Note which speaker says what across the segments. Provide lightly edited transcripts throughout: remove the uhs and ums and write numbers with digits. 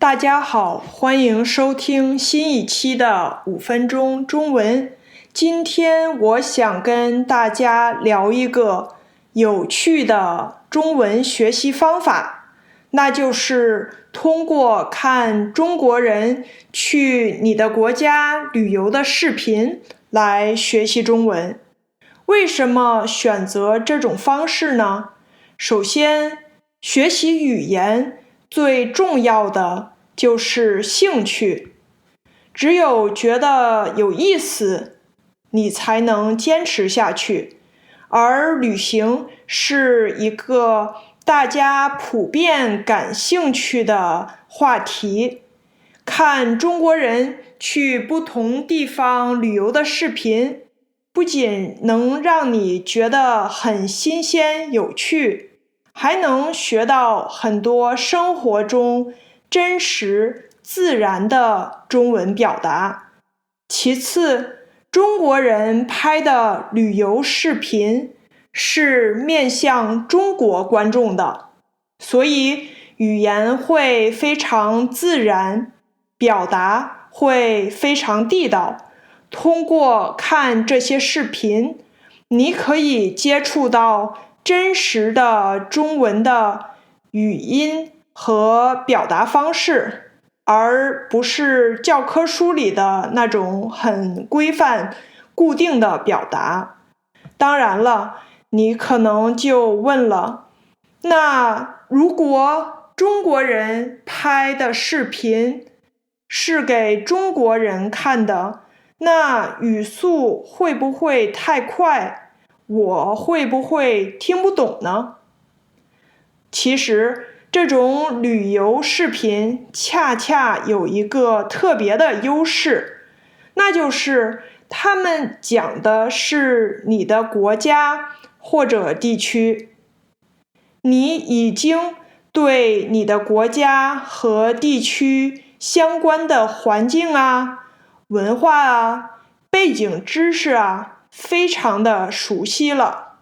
Speaker 1: 大家好，欢迎收听新一期的5分钟中文。今天我想跟大家聊一个有趣的中文学习方法，那就是通过看中国人去你的国家旅游的视频来学习中文。为什么选择这种方式呢？首先，学习语言最重要的就是兴趣，只有觉得有意思，你才能坚持下去。而旅行是一个大家普遍感兴趣的话题，看中国人去不同地方旅游的视频，不仅能让你觉得很新鲜有趣，还能学到很多生活中真实自然的中文表达。其次，中国人拍的旅游视频是面向中国观众的，所以语言会非常自然，表达会非常地道。通过看这些视频，你可以接触到真实的中文的语音和表达方式，而不是教科书里的那种很规范固定的表达。当然了，你可能就问了，那如果中国人拍的视频是给中国人看的，那语速会不会太快？我会不会听不懂呢？其实，这种旅游视频恰恰有一个特别的优势，那就是他们讲的是你的国家或者地区。你已经对你的国家和地区相关的环境啊、文化啊、背景知识啊，非常的熟悉了。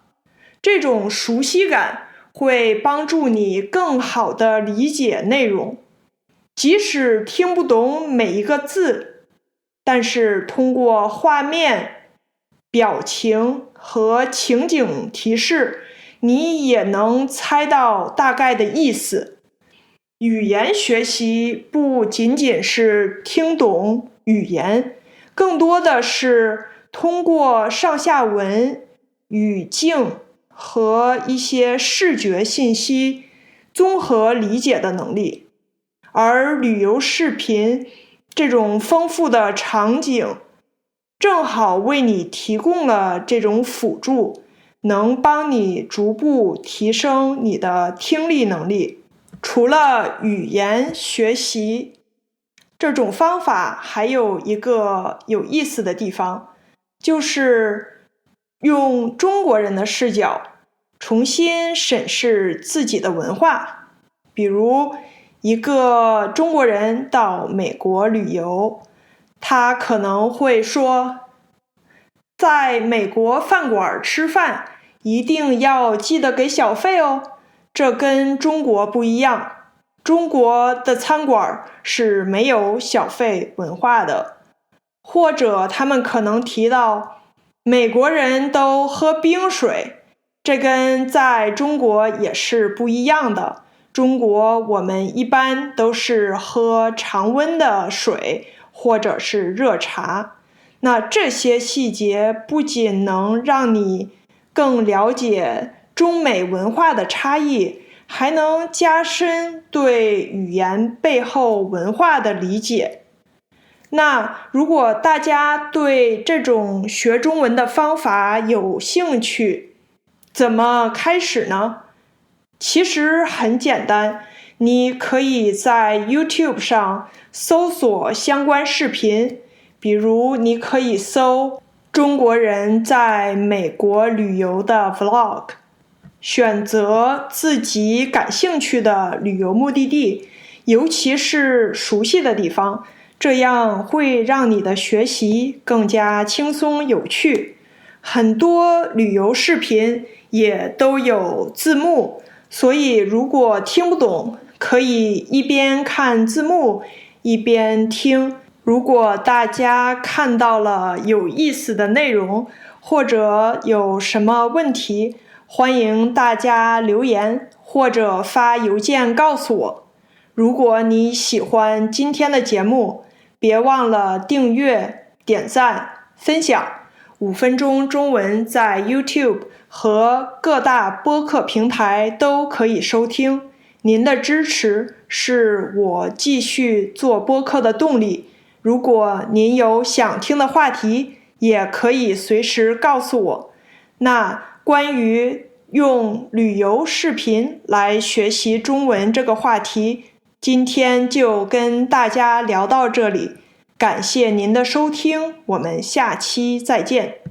Speaker 1: 这种熟悉感会帮助你更好地理解内容，即使听不懂每一个字，但是通过画面、表情和情景提示，你也能猜到大概的意思。语言学习不仅仅是听懂语言，更多的是通过上下文、语境和一些视觉信息综合理解的能力。而旅游视频这种丰富的场景，正好为你提供了这种辅助，能帮你逐步提升你的听力能力。除了语言学习，这种方法还有一个有意思的地方，就是用中国人的视角重新审视自己的文化。比如一个中国人到美国旅游，他可能会说，在美国饭馆吃饭一定要记得给小费哦，这跟中国不一样。中国的餐馆是没有小费文化的。或者他们可能提到，美国人都喝冰水，这跟在中国也是不一样的。中国我们一般都是喝常温的水或者是热茶。那这些细节不仅能让你更了解中美文化的差异，还能加深对语言背后文化的理解。那如果大家对这种学中文的方法有兴趣，怎么开始呢？其实很简单，你可以在 YouTube 上搜索相关视频，比如你可以搜中国人在美国旅游的 Vlog， 选择自己感兴趣的旅游目的地，尤其是熟悉的地方，这样会让你的学习更加轻松有趣。很多旅游视频也都有字幕，所以如果听不懂，可以一边看字幕一边听。如果大家看到了有意思的内容，或者有什么问题，欢迎大家留言或者发邮件告诉我。如果你喜欢今天的节目，别忘了订阅、点赞、分享。5分钟中文在 YouTube 和各大播客平台都可以收听。您的支持是我继续做播客的动力。如果您有想听的话题，也可以随时告诉我。那关于用旅游视频来学习中文这个话题，今天就跟大家聊到这里。感谢您的收听，我们下期再见。